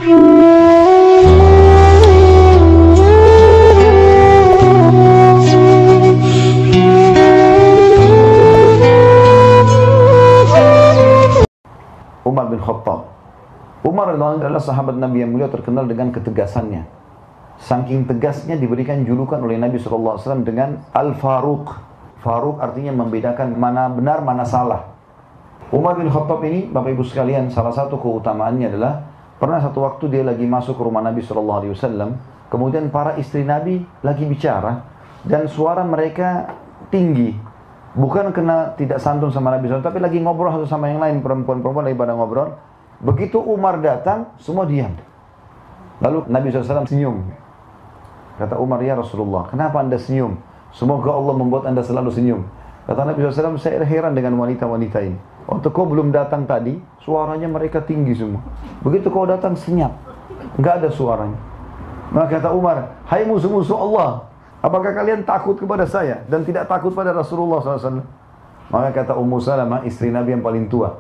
Umar bin Khattab. Umar adalah sahabat Nabi yang mulia, terkenal dengan ketegasannya. Saking tegasnya diberikan julukan oleh Nabi SAW dengan Al-Faruq. Faruq artinya membedakan mana benar, mana salah. Umar bin Khattab ini, Bapak Ibu sekalian, salah satu keutamaannya adalah pernah satu waktu dia lagi masuk ke rumah Nabi SAW, kemudian para istri Nabi lagi bicara, dan suara mereka tinggi. Bukan kena tidak santun sama Nabi SAW, tapi lagi ngobrol satu sama yang lain, perempuan-perempuan lagi pada ngobrol. Begitu Umar datang, semua diam. Lalu Nabi SAW senyum. Kata Umar, ya Rasulullah, kenapa anda senyum? Semoga Allah membuat anda selalu senyum. Kata Nabi SAW, saya heran dengan wanita-wanita ini. Waktu kau belum datang tadi, suaranya mereka tinggi semua. Begitu kau datang, senyap. Nggak ada suaranya. Maka kata Umar, hai musuh-musuh Allah, apakah kalian takut kepada saya dan tidak takut pada Rasulullah SAW? Maka kata Ummu Salamah, istri Nabi yang paling tua,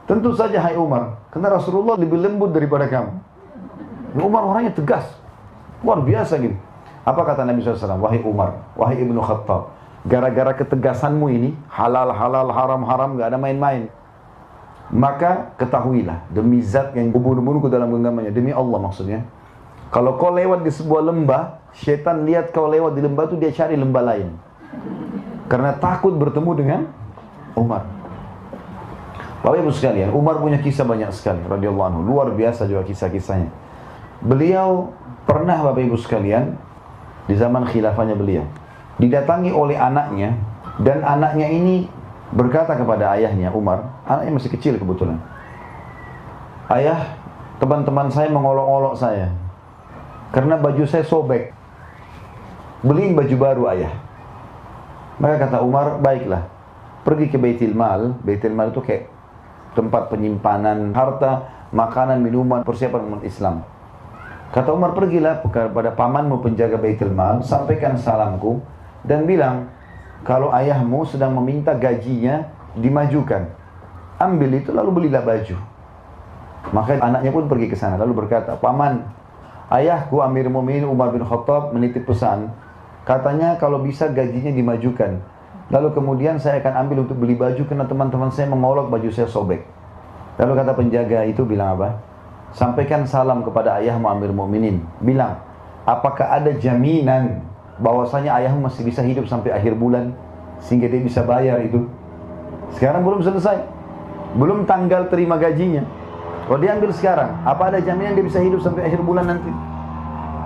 tentu saja hai Umar, karena Rasulullah lebih lembut daripada kamu. Umar orangnya tegas, luar biasa gitu. Apa kata Nabi SAW? Wahai Umar, wahai Ibnu Khattab, gara-gara ketegasanmu ini, halal, haram, gak ada main-main. Maka ketahuilah, demi zat yang ubun-ubunku dalam genggamannya, demi Allah maksudnya, kalau kau lewat di sebuah lembah, syaitan lihat kau lewat di lembah itu, dia cari lembah lain. Karena takut bertemu dengan Umar. Bapak Ibu sekalian, Umar punya kisah banyak sekali, radhiyallahu anhu. Luar biasa juga kisah-kisahnya. Beliau pernah, Bapak Ibu sekalian, di zaman khilafahnya beliau, didatangi oleh anaknya, dan anaknya ini berkata kepada ayahnya, Umar, anaknya masih kecil kebetulan. Ayah, teman-teman saya mengolok-olok saya karena baju saya sobek. Beliin baju baru ayah. Maka kata Umar, baiklah, pergi ke Baitul Mal. Baitul Mal itu kayak tempat penyimpanan harta, makanan, minuman, persiapan umat Islam. Kata Umar, pergilah kepada pamanmu penjaga Baitul Mal, sampaikan salamku dan bilang kalau ayahmu sedang meminta gajinya dimajukan. Ambil itu lalu belilah baju. Maka anaknya pun pergi ke sana lalu berkata, paman, ayahku Amir Mu'minin Umar bin Khattab menitip pesan, katanya kalau bisa gajinya dimajukan. Lalu kemudian saya akan ambil untuk beli baju karena teman-teman saya mengolok baju saya sobek. Lalu kata penjaga itu bilang apa? Sampaikan salam kepada ayahmu Amir Mu'minin. Bilang, apakah ada jaminan bahwasanya ayahmu masih bisa hidup sampai akhir bulan sehingga dia bisa bayar itu? Sekarang belum selesai, belum tanggal terima gajinya. Kalau dia ambil sekarang, apa ada jaminan dia bisa hidup sampai akhir bulan nanti?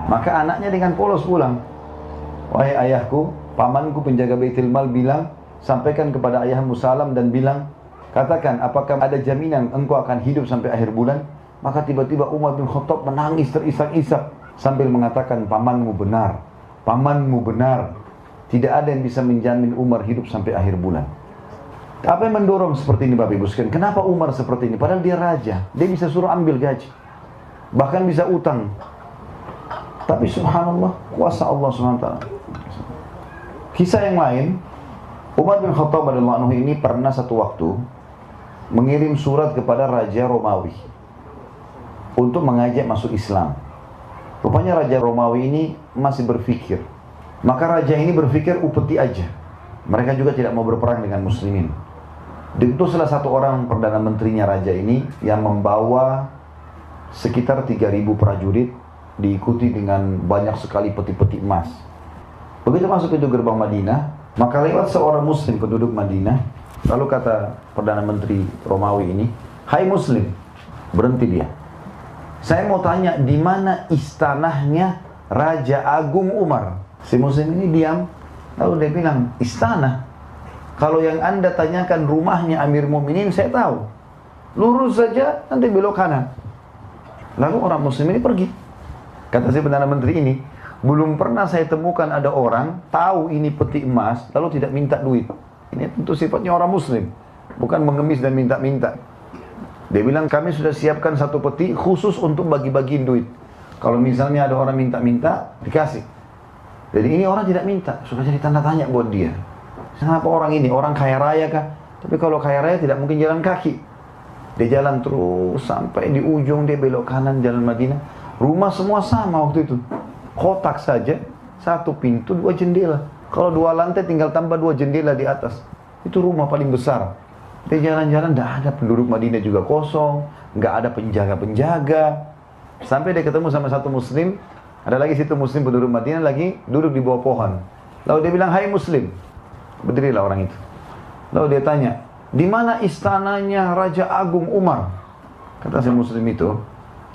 Maka anaknya dengan polos pulang. Wahai ayahku, pamanku penjaga Baitul Mal bilang, sampaikan kepada ayahmu salam dan bilang, katakan apakah ada jaminan engkau akan hidup sampai akhir bulan? Maka tiba-tiba Umar bin Khattab menangis terisak-isak sambil mengatakan, pamanmu benar, pamanmu benar. Tidak ada yang bisa menjamin Umar hidup sampai akhir bulan. Apa yang mendorong seperti ini Bapak Ibu sekalian? Kenapa Umar seperti ini? Padahal dia raja, dia bisa suruh ambil gaji, bahkan bisa utang. Tapi subhanallah, kuasa Allah SWT. Kisah yang lain, Umar bin Khattab radhiyallahu anhu ini pernah satu waktu mengirim surat kepada Raja Romawi untuk mengajak masuk Islam. Rupanya Raja Romawi ini masih berpikir. Maka raja ini berpikir upeti aja, mereka juga tidak mau berperang dengan muslimin. Diutus salah satu orang perdana menterinya raja ini yang membawa sekitar 3.000 prajurit, diikuti dengan banyak sekali peti-peti emas. Begitu masuk pintu gerbang Madinah, maka lewat seorang muslim penduduk Madinah. Lalu kata perdana menteri Romawi ini, hai muslim, berhenti dia. Saya mau tanya, di mana istanahnya Raja Agung Umar? Si muslim ini diam, lalu dia bilang, istana? Kalau yang anda tanyakan rumahnya Amir Mu'minin, saya tahu. Lurus saja, nanti belok kanan. Lalu orang muslim ini pergi. Kata si perdana menteri ini, belum pernah saya temukan ada orang tahu ini peti emas, lalu tidak minta duit. Ini tentu sifatnya orang muslim, bukan mengemis dan minta-minta. Dia bilang, kami sudah siapkan satu peti khusus untuk bagi-bagiin duit. Kalau misalnya ada orang minta-minta, dikasih. Jadi ini orang tidak minta, sudah jadi tanda tanya buat dia. Kenapa orang ini? Orang kaya raya kah? Tapi kalau kaya raya tidak mungkin jalan kaki. Dia jalan terus sampai di ujung, dia belok kanan jalan Madinah. Rumah semua sama waktu itu. Kotak saja, satu pintu, dua jendela. Kalau dua lantai tinggal tambah dua jendela di atas. Itu rumah paling besar. Dia jalan-jalan, tidak ada penduduk Madinah juga kosong, nggak ada penjaga-penjaga. Sampai dia ketemu sama satu muslim, ada lagi situ muslim penduduk Madinah lagi duduk di bawah pohon. Lalu dia bilang, hai muslim. Berdirilah orang itu. Lalu dia tanya, di mana istananya Raja Agung Umar? Kata si muslim itu,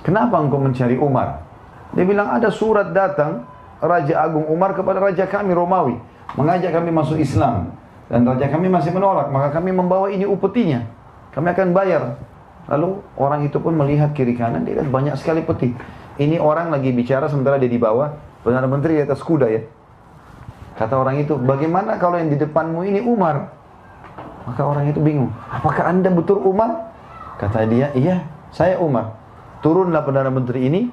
kenapa engkau mencari Umar? Dia bilang, ada surat datang Raja Agung Umar kepada Raja kami Romawi, mengajak kami masuk Islam. Dan Raja kami masih menolak, maka kami membawa ini upetinya. Kami akan bayar. Lalu orang itu pun melihat kiri kanan, dia lihat banyak sekali peti. Ini orang lagi bicara sementara dia di bawah, Perdana Menteri di atas kuda ya. Kata orang itu, bagaimana kalau yang di depanmu ini Umar? Maka orang itu bingung, apakah anda betul Umar? Kata dia, iya, saya Umar. Turunlah Perdana Menteri ini.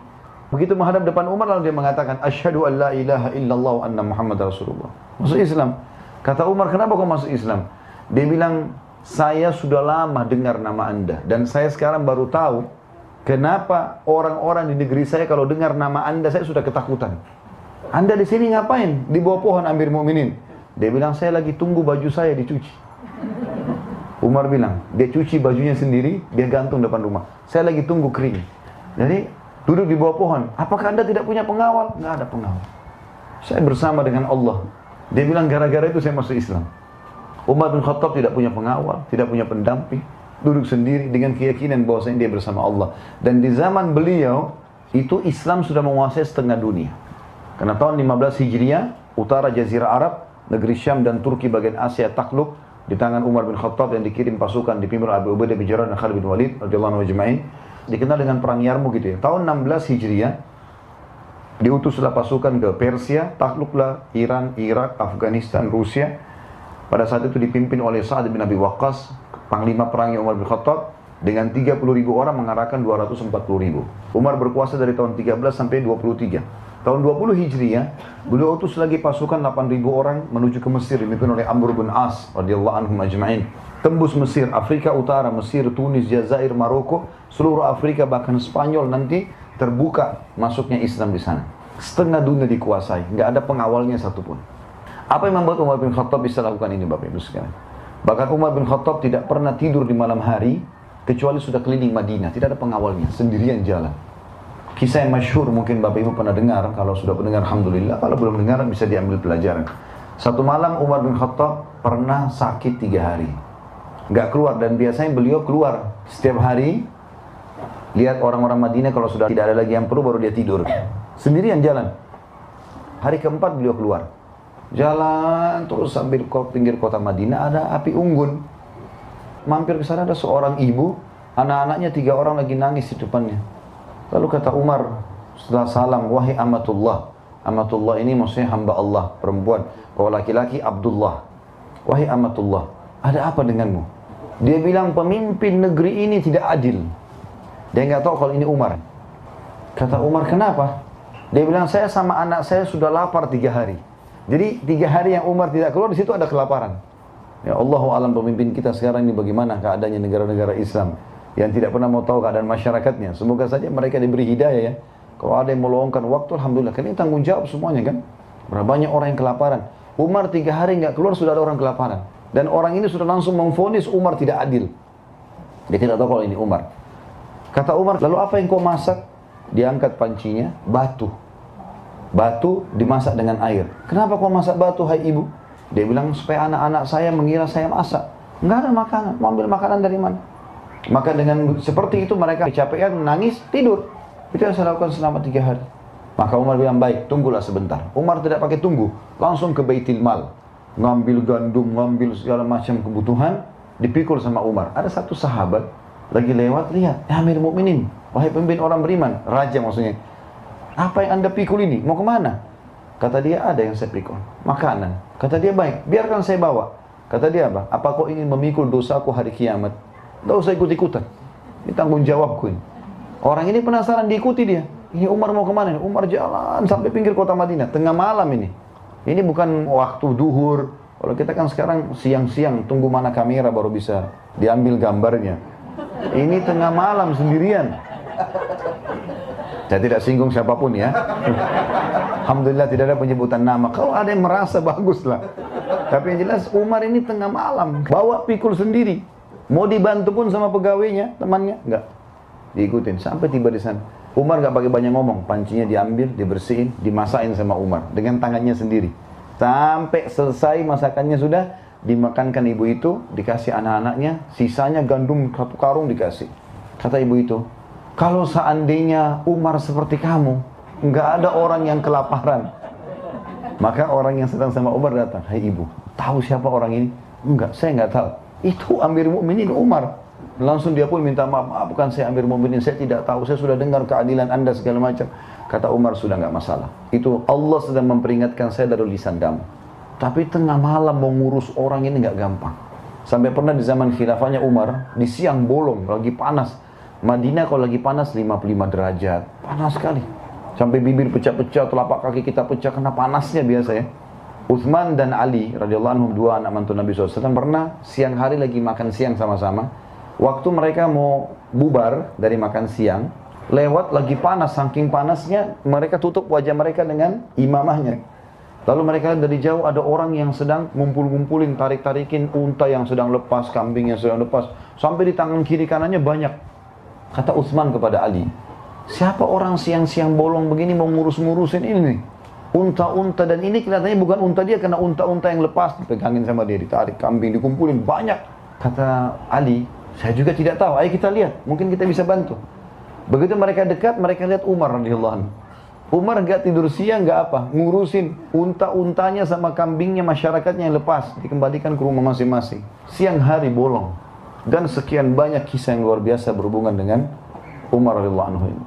Begitu menghadap depan Umar, lalu dia mengatakan, asyhadu an la ilaha illallah wa anna Muhammad Rasulullah. Masuk Islam. Kata Umar, kenapa kau masuk Islam? Dia bilang, saya sudah lama dengar nama anda. Dan saya sekarang baru tahu, kenapa orang-orang di negeri saya kalau dengar nama anda, saya sudah ketakutan. Anda di sini ngapain? Di bawah pohon Amir Mukminin. Dia bilang, saya lagi tunggu baju saya dicuci. Umar bilang, dia cuci bajunya sendiri, dia gantung depan rumah. Saya lagi tunggu kering. Jadi, duduk di bawah pohon. Apakah anda tidak punya pengawal? Nggak ada pengawal. Saya bersama dengan Allah. Dia bilang, gara-gara itu saya masuk Islam. Umar bin Khattab tidak punya pengawal, tidak punya pendamping. Duduk sendiri dengan keyakinan bahwasanya dia bersama Allah. Dan di zaman beliau, itu Islam sudah menguasai setengah dunia. Karena tahun 15 Hijriah, utara Jazirah Arab, negeri Syam dan Turki bagian Asia takluk di tangan Umar bin Khattab yang dikirim pasukan dipimpin Abu Ubaidah bin Jarrah dan Khalid bin Walid radhiyallahu anhu ajma'in. Dikenal dengan perang Yarmuk gitu ya. Tahun 16 Hijriah diutuslah pasukan ke Persia, takluklah Iran, Irak, Afghanistan, Rusia. Pada saat itu dipimpin oleh Sa'ad bin Abi Waqqas, panglima perangnya Umar bin Khattab, dengan 30.000 orang mengarahkan 240.000. Umar berkuasa dari tahun 13 sampai 23. Tahun 20 Hijriah, beliau utus lagi pasukan 8.000 orang menuju ke Mesir dipimpin oleh Amr bin As radhiyallahu anhum ajma'in. Tembus Mesir, Afrika Utara, Mesir, Tunis, Jazair, Maroko, seluruh Afrika bahkan Spanyol nanti terbuka masuknya Islam di sana. Setengah dunia dikuasai, nggak ada pengawalnya satupun. Apa yang membuat Umar bin Khattab bisa lakukan ini, Bapak Ibu sekalian? Bahkan Umar bin Khattab tidak pernah tidur di malam hari kecuali sudah keliling Madinah, tidak ada pengawalnya, sendirian jalan. Kisah yang masyhur mungkin Bapak Ibu pernah dengar, kalau sudah pendengar alhamdulillah, kalau belum dengar bisa diambil pelajaran. Satu malam Umar bin Khattab pernah sakit 3 hari. Nggak keluar, dan biasanya beliau keluar setiap hari. Lihat orang-orang Madinah kalau sudah tidak ada lagi yang perlu baru dia tidur. Sendirian jalan. Hari keempat beliau keluar. Jalan terus sambil pinggir kota Madinah ada api unggun. Mampir ke sana ada seorang ibu, anak-anaknya 3 orang lagi nangis di depannya. Lalu kata Umar setelah salam, wahai amatullah. Amatullah ini maksudnya hamba Allah, perempuan. Kalau laki-laki Abdullah. Wahai amatullah, ada apa denganmu? Dia bilang pemimpin negeri ini tidak adil. Dia nggak tahu kalau ini Umar. Kata Umar, kenapa? Dia bilang, saya sama anak saya sudah lapar 3 hari. Jadi 3 hari yang Umar tidak keluar, di situ ada kelaparan. Ya Allahu alam pemimpin kita sekarang ini bagaimana keadaannya negara-negara Islam yang tidak pernah mau tahu keadaan masyarakatnya. Semoga saja mereka diberi hidayah ya. Kalau ada yang meluangkan waktu, alhamdulillah. Karena ini tanggung jawab semuanya kan. Berapa banyak orang yang kelaparan. Umar 3 hari nggak keluar sudah ada orang kelaparan. Dan orang ini sudah langsung memvonis Umar tidak adil. Dia tidak tahu kalau ini Umar. Kata Umar, lalu apa yang kau masak? Diangkat pancinya, batu. Batu dimasak dengan air. Kenapa kau masak batu, hai ibu? Dia bilang, supaya anak-anak saya mengira saya masak. Nggak ada makanan, mau ambil makanan dari mana? Maka dengan seperti itu mereka kecapean, nangis, tidur. Itu yang saya lakukan selama 3 hari. Maka Umar bilang, baik, tunggulah sebentar. Umar tidak pakai tunggu, langsung ke Baitul Mal. Ngambil gandum, ngambil segala macam kebutuhan, dipikul sama Umar. Ada satu sahabat, lagi lewat, lihat, ya Amir Mukminin, wahai pemimpin orang beriman, raja maksudnya. Apa yang anda pikul ini? Mau kemana? Kata dia, ada yang saya pikul, makanan. Kata dia, baik, biarkan saya bawa. Kata dia apa? Apa kau ingin memikul dosaku hari kiamat? Tidak usah ikut-ikutan. Ini tanggung jawabku ini. Orang ini penasaran, diikuti dia. Ini Umar mau kemana? Umar jalan sampai pinggir kota Madinah. Tengah malam ini. Ini bukan waktu duhur. Kalau kita kan sekarang siang-siang, tunggu mana kamera baru bisa diambil gambarnya. Ini tengah malam sendirian. Saya tidak singgung siapapun ya. Alhamdulillah tidak ada penyebutan nama. Kalau ada yang merasa baguslah. Tapi yang jelas Umar ini tengah malam bawa pikul sendiri. Mau dibantu pun sama pegawainya, temannya, enggak. Diikutin sampai tiba di sana. Umar enggak pakai banyak ngomong, pancinya diambil, dibersihin, dimasakin sama Umar dengan tangannya sendiri. Sampai selesai masakannya sudah, dimakankan ibu itu, dikasih anak-anaknya, sisanya gandum 1 karung dikasih. Kata ibu itu, kalau seandainya Umar seperti kamu, nggak ada orang yang kelaparan. Maka orang yang sedang sama Umar datang, hai ibu, tahu siapa orang ini? Enggak, saya nggak tahu. Itu Amir Mukminin Umar. Langsung dia pun minta maaf, bukan saya Amir Mukminin, saya tidak tahu, saya sudah dengar keadilan anda segala macam. Kata Umar, sudah nggak masalah. Itu Allah sedang memperingatkan saya dari lisan kamu. Tapi tengah malam mau ngurus orang ini nggak gampang. Sampai pernah di zaman khilafahnya Umar, di siang bolong, lagi panas. Madinah kalau lagi panas 55 derajat, panas sekali. Sampai bibir pecah-pecah, telapak kaki kita pecah karena panasnya biasa ya. Uthman dan Ali radhiyallahu anhum, 2 anak mantu Nabi SAW, pernah siang hari lagi makan siang sama-sama. Waktu mereka mau bubar dari makan siang, lewat lagi panas, saking panasnya mereka tutup wajah mereka dengan imamahnya. Lalu mereka lihat dari jauh ada orang yang sedang ngumpul-ngumpulin, tarik-tarikin unta yang sedang lepas, kambing yang sedang lepas. Sampai di tangan kiri kanannya banyak. Kata Utsman kepada Ali, siapa orang siang-siang bolong begini mau ngurus-ngurusin ini nih? Unta-unta, dan ini kelihatannya bukan unta dia, karena unta-unta yang lepas dipegangin sama dia, ditarik, kambing dikumpulin, banyak. Kata Ali, saya juga tidak tahu, ayo kita lihat, mungkin kita bisa bantu. Begitu mereka dekat, mereka lihat Umar radhiyallahu anhu. Umar nggak tidur siang, nggak apa, ngurusin unta-untanya sama kambingnya masyarakatnya yang lepas, dikembalikan ke rumah masing-masing. Siang hari bolong. Dan sekian banyak kisah yang luar biasa berhubungan dengan Umar radhiyallahu anhu ini.